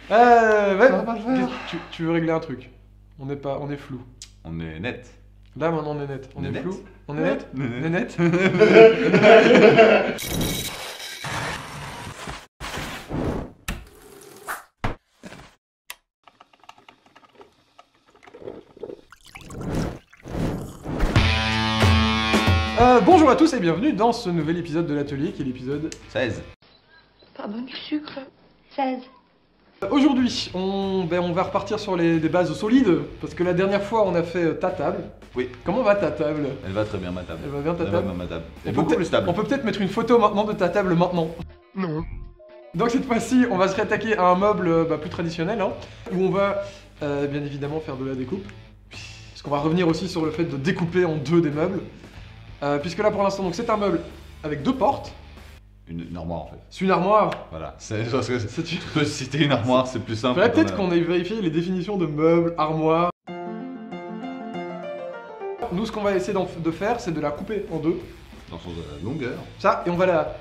Ouais, Ça va pas le faire. tu veux régler un truc. On est flou. On est net. Là maintenant on est net. On est Net. flou. On est net. On est net. Bonjour à tous et bienvenue dans ce nouvel épisode de l'atelier qui est l'épisode 16. Pardon, du sucre. 16. Aujourd'hui, on va repartir sur des bases solides parce que la dernière fois on a fait ta table. Oui. Comment va ta table? Elle va très bien ma table. Elle va bien ta Elle table? va bien ma table. Elle est On peut beaucoup peut-être- plus stable. On peut peut-être mettre une photo maintenant de ta table maintenant. Non. Donc cette fois-ci, on va se réattaquer à un meuble plus traditionnel, hein, où on va bien évidemment faire de la découpe. Parce qu'on va revenir aussi sur le fait de découper en deux des meubles. Puisque là pour l'instant, donc c'est un meuble avec deux portes. Une armoire en fait. C'est une armoire. Voilà. C'est parce que C'est une- tu peux citer une armoire, c'est plus simple. Faudrait peut-être quand qu'on ait vérifié les définitions de meubles, armoire. Nous, ce qu'on va essayer de faire, c'est de la couper en deux. dans son longueur, Ça, et on va la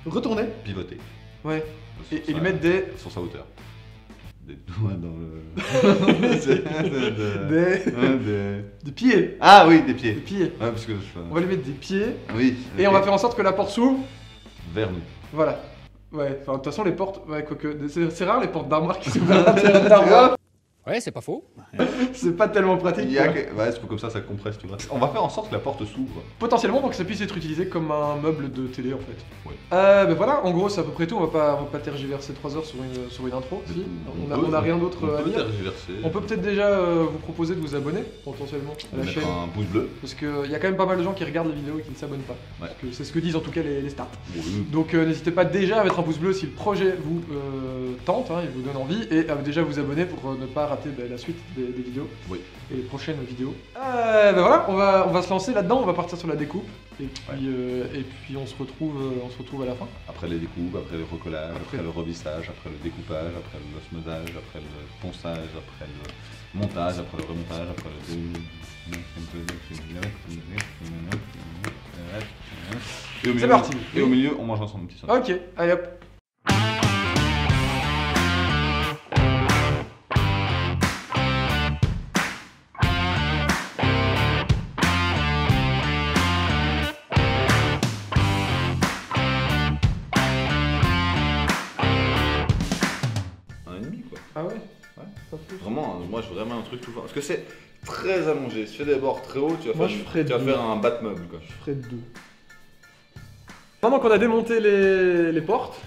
retourner. pivoter. Ouais. Sur Et sa- lui mettre des. sur sa hauteur. Des doigts dans le. Des pieds. Ah oui, des Des pieds. pieds. Ouais, parce que On va lui mettre des pieds. Oui. Et on va faire en sorte que la porte s'ouvre. vers nous. Voilà. Ouais, enfin, de toute façon, les portes. Ouais, quoique. C'est rare les portes d'armoire qui s'ouvrent à l'intérieur d'armoire. Ouais, c'est pas faux. C'est pas tellement pratique. Il y a quoi. que- Ouais, c'est comme ça compresse, tu vois. On va faire en sorte que la porte s'ouvre. Potentiellement pour que ça puisse être utilisé comme un meuble de télé en fait. Ouais. Ben voilà, en gros, c'est à peu près tout. On va pas tergiverser 3 heures sur une intro. Si. On a rien d'autre à On peut dire. tergiverser. On peut peut-être déjà vous proposer de vous abonner potentiellement à la mettre chaîne. un pouce bleu. Parce qu'il y a quand même pas mal de gens qui regardent les vidéos et qui ne s'abonnent pas. Ouais. Parce que c'est ce que disent en tout cas les stats. Oui. Donc n'hésitez pas déjà à mettre un pouce bleu si le projet vous tente, hein, il vous donne envie, et à déjà vous abonner pour ne pas rater la suite des vidéos Oui. et les prochaines vidéos. Ben voilà, on va se lancer là-dedans, on va partir sur la découpe, et puis on se retrouve à la fin. Après les découpes, après le recollage, Après- après le revissage, après le découpage, après l'osmosage, après le ponçage, après le montage, après le remontage, après le... Et au milieu, C'est parti. Et au milieu, on mange ensemble un petit son. Ok, allez hop. Un et demi quoi. Ah ouais. Ouais. Ça fait- Vraiment, moi je veux vraiment un truc tout fort. Parce que c'est très allongé. Si tu fais des bords très hauts, tu vas Moi, faire, je ferais tu vas deux. faire un bat-meuble quoi. Je ferai deux. Maintenant qu'on a démonté les portes,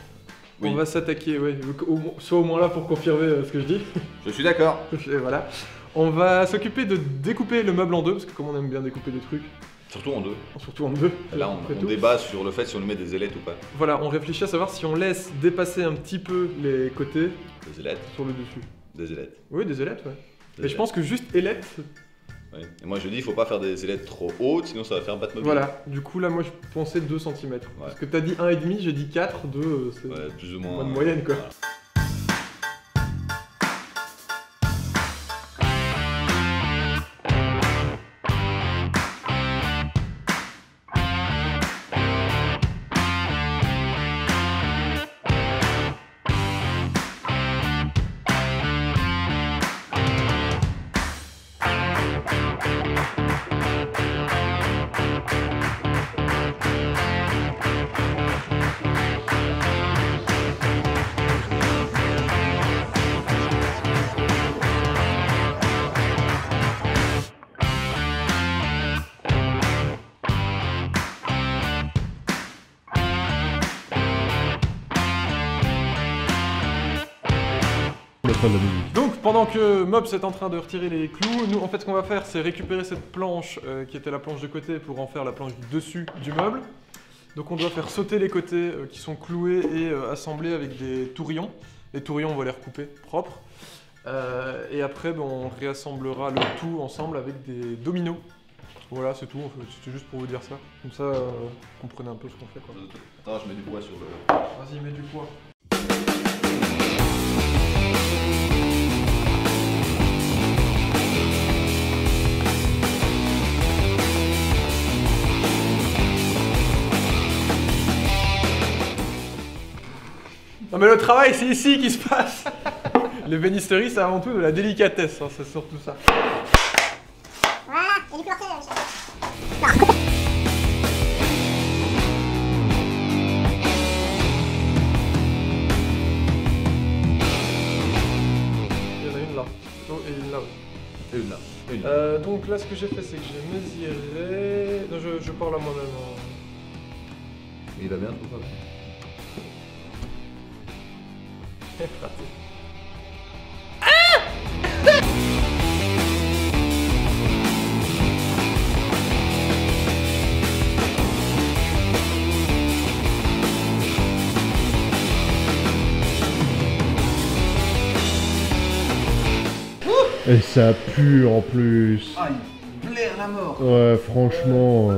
Oui. on va s'attaquer, ouais, soit au moins là pour confirmer ce que je dis. Je suis d'accord. Et voilà. On va s'occuper de découper le meuble en deux, parce que comme on aime bien découper des trucs, Surtout en deux. surtout en deux. Là, après on tout. débat sur le fait si on lui met des ailettes ou pas. Voilà, on réfléchit à savoir si on laisse dépasser un petit peu les côtés Des ailettes. sur le dessus. Des ailettes. Oui, des ailettes, ouais. Des Et je pense que juste ailettes, Ouais. Et moi je dis il faut pas faire des ailettes trop hautes sinon ça va faire battre mobile. voilà. Du coup, là, moi, je pensais 2 cm. Parce que t'as dit 1,5, j'ai dit 4, 2, c'est Ouais, plus ou moins. bonne moyenne, quoi. Voilà. Donc pendant que Mobs est en train de retirer les clous, nous en fait ce qu'on va faire c'est récupérer cette planche qui était la planche de côté pour en faire la planche du dessus du meuble. Donc on doit faire sauter les côtés qui sont cloués et assemblés avec des tourillons. Les tourillons on va les recouper propres. Et après on réassemblera le tout ensemble avec des dominos. Voilà c'est tout, en fait. C'était juste pour vous dire ça. Comme ça vous comprenez un peu ce qu'on fait quoi. Attends, je mets du poids sur le. Vas-y mets du poids. Non mais le travail c'est ici qui se passe. L'ébénisterie, c'est avant tout de la délicatesse, hein, c'est surtout ça. Voilà, il est plus porté, Il y en a une là. Oh, et une là. Et une là. Et une là. Donc là, ce que j'ai fait, c'est que j'ai mesuré. Non, je parle à moi-même. Hein. Il va bien, tout ça. Raté. Et ça pue en plus. Ah, il blaire la mort. Ouais, franchement.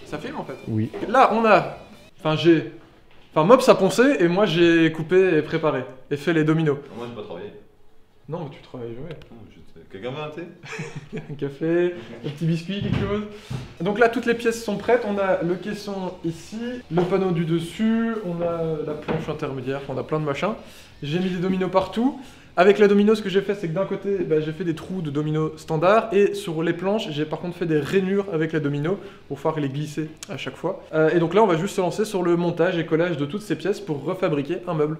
Ça filme en fait. Oui. Là, on a. Enfin, Mops a poncé et moi j'ai coupé et préparé. Et fait les dominos. Moi, j'ai pas travaillé. Non, mais tu travailles jamais. Quelqu'un veut un thé? Un café, un petit biscuit, quelque chose. Donc là, toutes les pièces sont prêtes. On a le caisson ici, le panneau du dessus, on a la planche intermédiaire, on a plein de machins. J'ai mis des dominos partout. Avec la domino, ce que j'ai fait, c'est que d'un côté, j'ai fait des trous de dominos standard et sur les planches, j'ai par contre fait des rainures avec la domino pour pouvoir les glisser à chaque fois. Et donc là, on va juste se lancer sur le montage et collage de toutes ces pièces pour refabriquer un meuble.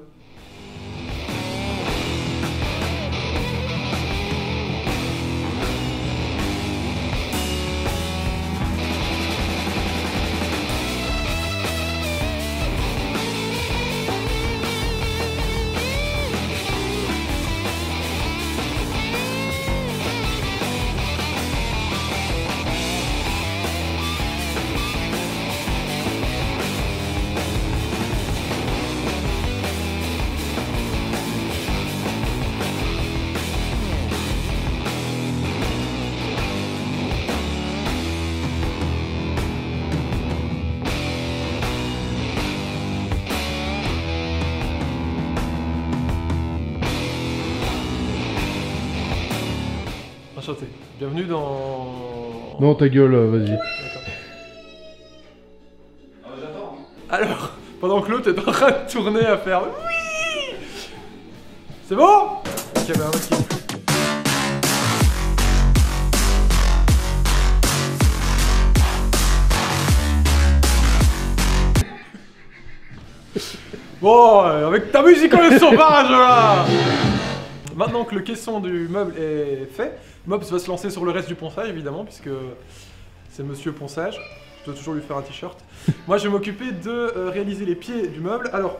Enchanté. Bienvenue dans... Non, ta gueule, vas-y. D'accord. Ah, bah, j'attends. Alors, pendant que l'autre est en train de tourner à faire oui, c'est bon. Ok, bah, ok. Bon, avec ta musique on est sauvage là. Maintenant que le caisson du meuble est fait, Mops va se lancer sur le reste du ponçage évidemment, puisque c'est Monsieur Ponçage. Je dois toujours lui faire un t-shirt. Moi je vais m'occuper de réaliser les pieds du meuble. Alors,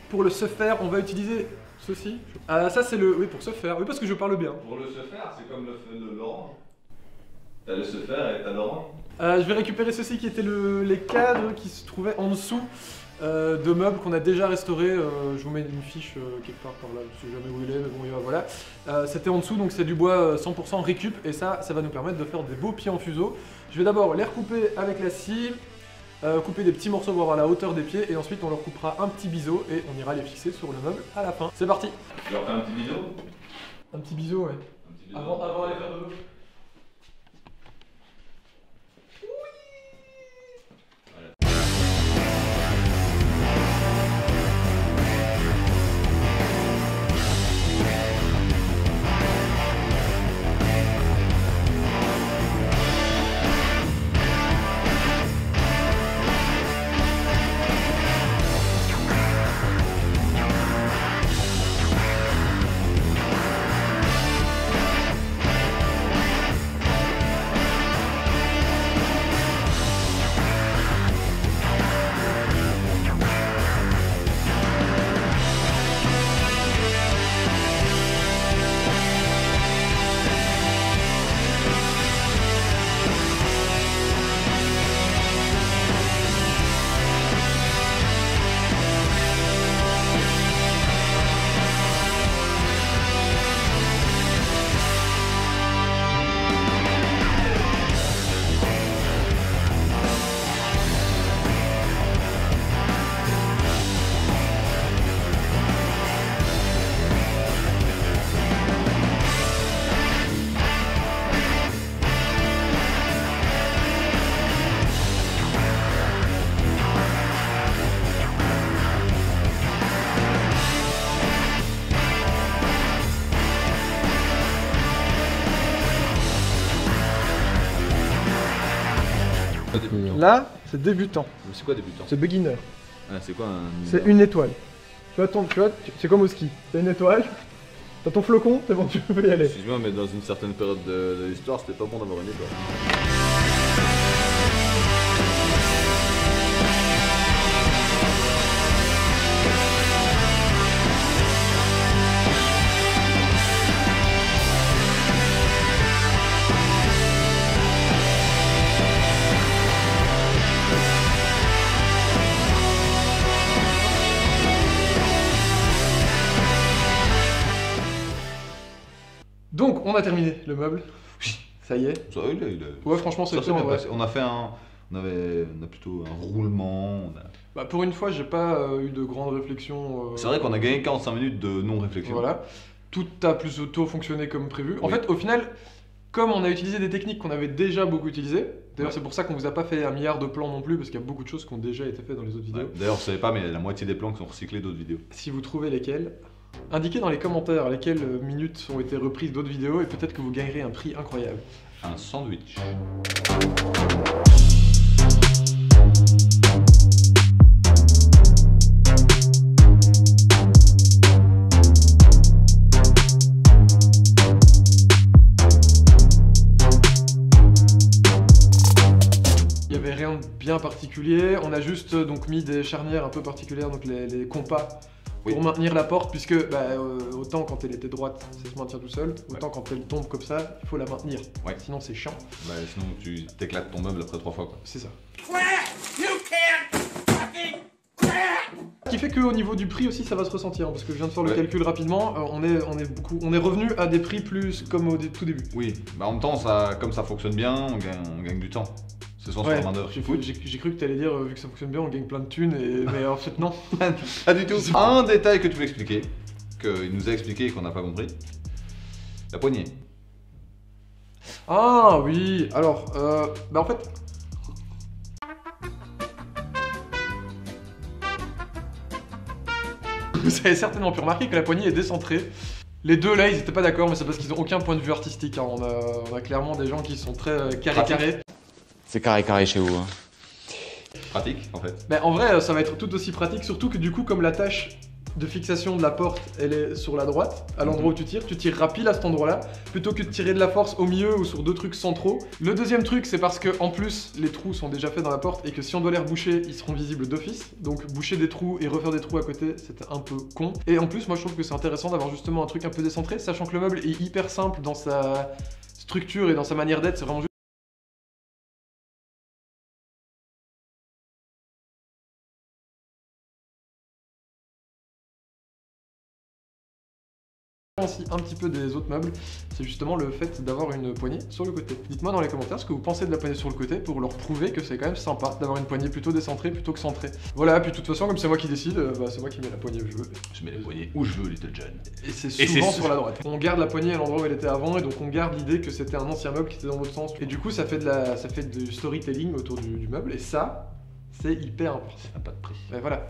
pour le se faire, on va utiliser ceci. Ça c'est le... Oui, pour se faire. Oui, parce que je parle bien. Pour le se faire, c'est comme le Laurent. T'as le se faire et t'as Laurent. Je vais récupérer ceci qui étaient les cadres qui se trouvaient en dessous de meubles qu'on a déjà restaurés. Je vous mets une fiche quelque part par là, je sais jamais où il est, mais bon, voilà. C'était en dessous, donc c'est du bois 100% récup, et ça va nous permettre de faire des beaux pieds en fuseau. Je vais d'abord les recouper avec la scie, couper des petits morceaux pour avoir la hauteur des pieds, et ensuite on leur coupera un petit biseau, et on ira les fixer sur le meuble à la fin. C'est parti. Tu leur fais un petit bisou? Un petit biseau, ouais. Un petit bisou. Avant d'aller faire de l'eau. pas débutant. Là, c'est débutant. C'est quoi débutant? C'est beginner. Ah, c'est quoi un... C'est une étoile. Tu vois, c'est comme au ski. T'as une étoile, t'as ton flocon, c'est bon, tu peux y aller. Excuse-moi, mais dans une certaine période de l'histoire, c'était pas bon d'avoir une étoile. Donc, on a terminé le meuble. Ça y est. Ça, Ouais, franchement, c'est ça s'est bien. bien Ouais. passé. On a fait un... On a plutôt un roulement. Bah, pour une fois, j'ai pas eu de grandes réflexions. C'est vrai qu'on a gagné 45 minutes de non-réflexion. Voilà. Tout a plus auto fonctionné comme prévu. En Oui. fait, au final, comme on a utilisé des techniques qu'on avait déjà beaucoup utilisées, d'ailleurs, c'est pour ça qu'on vous a pas fait un milliard de plans non plus, parce qu'il y a beaucoup de choses qui ont déjà été faites dans les autres vidéos. Ouais. D'ailleurs, vous savez pas, mais il y a la moitié des plans qui sont recyclés d'autres vidéos. Si vous trouvez lesquels, indiquez dans les commentaires lesquelles minutes ont été reprises d'autres vidéos et peut-être que vous gagnerez un prix incroyable. Un sandwich. Il n'y avait rien de bien particulier, on a juste donc mis des charnières un peu particulières, donc les compas, pour maintenir la porte, puisque autant quand elle était droite, ça se maintient tout seul, autant quand elle tombe comme ça, il faut la maintenir, sinon c'est chiant. Bah, sinon tu t'éclates ton meuble après 3 fois quoi. C'est ça. Ce qui fait qu'au niveau du prix aussi ça va se ressentir, parce que je viens de faire le calcul rapidement, on est revenu à des prix plus comme au tout début. Oui, bah en même temps, comme ça fonctionne bien, on gagne du temps. C'est sans sur la main d'œuvre. J'ai cru que tu allais dire, vu que ça fonctionne bien, on gagne plein de thunes, mais en fait non. Pas du tout. Un détail que tu veux expliquer, qu'il nous a expliqué et qu'on n'a pas compris. La poignée. Ah oui, alors, bah en fait... Vous avez certainement pu remarquer que la poignée est décentrée. Les deux là, ils étaient pas d'accord, mais c'est parce qu'ils ont aucun point de vue artistique. Hein. On a clairement des gens qui sont très carré-carré. C'est carré-carré chez vous. Hein. Pratique en fait. Bah, en vrai, ça va être tout aussi pratique, surtout que du coup, comme l'attache de fixation de la porte, elle est sur la droite, à l'endroit où tu tireras pile à cet endroit-là, plutôt que de tirer de la force au milieu ou sur deux trucs centraux. Le deuxième truc, c'est parce que en plus, les trous sont déjà faits dans la porte et que si on doit les reboucher, ils seront visibles d'office. Donc boucher des trous et refaire des trous à côté, c'était un peu con. Et en plus, moi je trouve que c'est intéressant d'avoir justement un truc un peu décentré, sachant que le meuble est hyper simple dans sa structure et dans sa manière d'être, c'est vraiment juste aussi un petit peu des autres meubles, c'est justement le fait d'avoir une poignée sur le côté. Dites-moi dans les commentaires ce que vous pensez de la poignée sur le côté pour leur prouver que c'est quand même sympa d'avoir une poignée plutôt décentrée plutôt que centrée. Voilà, puis de toute façon comme c'est moi qui décide, c'est moi qui mets la poignée où je veux. Je mets la poignée où je veux, Little John. Et c'est souvent sur la droite. On garde la poignée à l'endroit où elle était avant et donc on garde l'idée que c'était un ancien meuble qui était dans l'autre sens. Et du coup ça fait du storytelling autour du meuble et ça, c'est hyper important. Ça n'a pas de prix. Et voilà.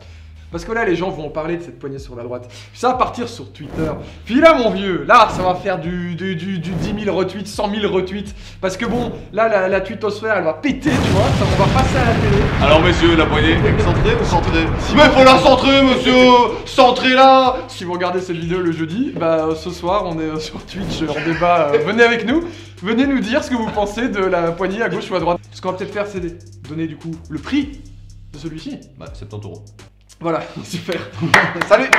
Parce que là, les gens vont parler de cette poignée sur la droite. Ça va partir sur Twitter. Puis là, mon vieux, là, ça va faire du 10 000 retweets, 100 000 retweets. Parce que bon, là, la tweetosphère, elle va péter, tu vois. Ça, on va passer à la télé. Alors, messieurs, la poignée, centrée ou centrée? Mais faut la centrer, monsieur! Centrée là! Si vous regardez cette vidéo le jeudi, bah ce soir, on est sur Twitch en débat. Venez avec nous. Venez nous dire ce que vous pensez de la poignée à gauche ou à droite. Ce qu'on va peut-être faire, c'est donner du coup le prix de celui-ci. Bah, 70 €. Voilà, super. Salut!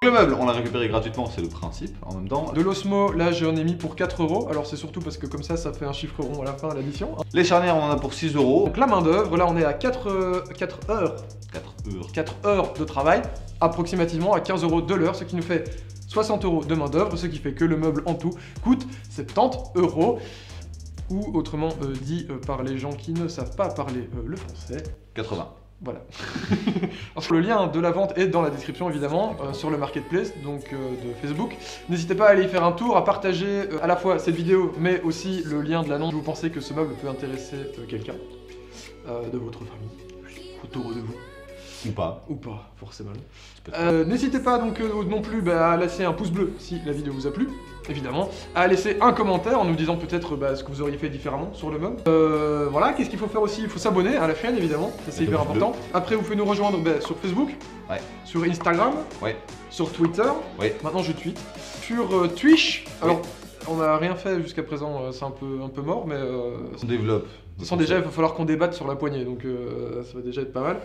Le meuble, on l'a récupéré gratuitement, c'est le principe en même temps. De l'Osmo, là j'en ai mis pour 4 €. Alors c'est surtout parce que comme ça fait un chiffre rond à la fin de l'addition. Les charnières, on en a pour 6 €. Donc la main d'œuvre, là on est à 4 heures. 4 heures de travail, approximativement à 15 € de l'heure, ce qui nous fait 60 € de main d'œuvre, ce qui fait que le meuble en tout coûte 70 €. Ou autrement dit par les gens qui ne savent pas parler le français, 80. Voilà. Le lien de la vente est dans la description évidemment, sur le marketplace donc de Facebook. N'hésitez pas à aller y faire un tour, à partager à la fois cette vidéo mais aussi le lien de l'annonce si vous pensez que ce meuble peut intéresser quelqu'un de votre famille. Je suis trop heureux de vous. Ou pas. Ou pas, forcément. Peut-être. N'hésitez pas donc non plus à laisser un pouce bleu si la vidéo vous a plu, évidemment, à laisser un commentaire en nous disant peut-être ce que vous auriez fait différemment sur le meuble. Voilà, qu'est-ce qu'il faut faire aussi? Il faut s'abonner à la chaîne évidemment, ça c'est hyper important. Après vous pouvez nous rejoindre sur Facebook, Ouais. sur Instagram, Ouais. sur Twitter, Ouais. maintenant je tweet, sur Twitch. Alors on n'a rien fait jusqu'à présent, c'est un peu mort, mais On développe. de toute façon déjà il va falloir qu'on débatte sur la poignée, donc ça va déjà être pas mal.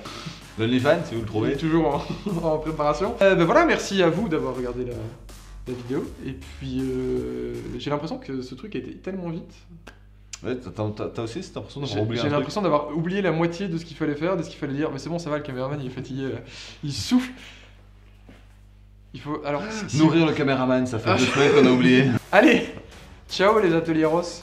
L'OnlyFans, si vous le Il est trouvez. toujours en préparation. Ben voilà, merci à vous d'avoir regardé la vidéo. Et puis j'ai l'impression que ce truc a été tellement vite. Ouais, t'as aussi cette impression d'avoir J'ai oublié un truc. l'impression d'avoir oublié la moitié de ce qu'il fallait faire, de ce qu'il fallait dire. Mais c'est bon, ça va, le caméraman il est fatigué là. Il souffle. Il faut. Alors. Nourrir le caméraman, ça fait 2 semaines qu'on a oublié. Allez! Ciao les ateliers Ross!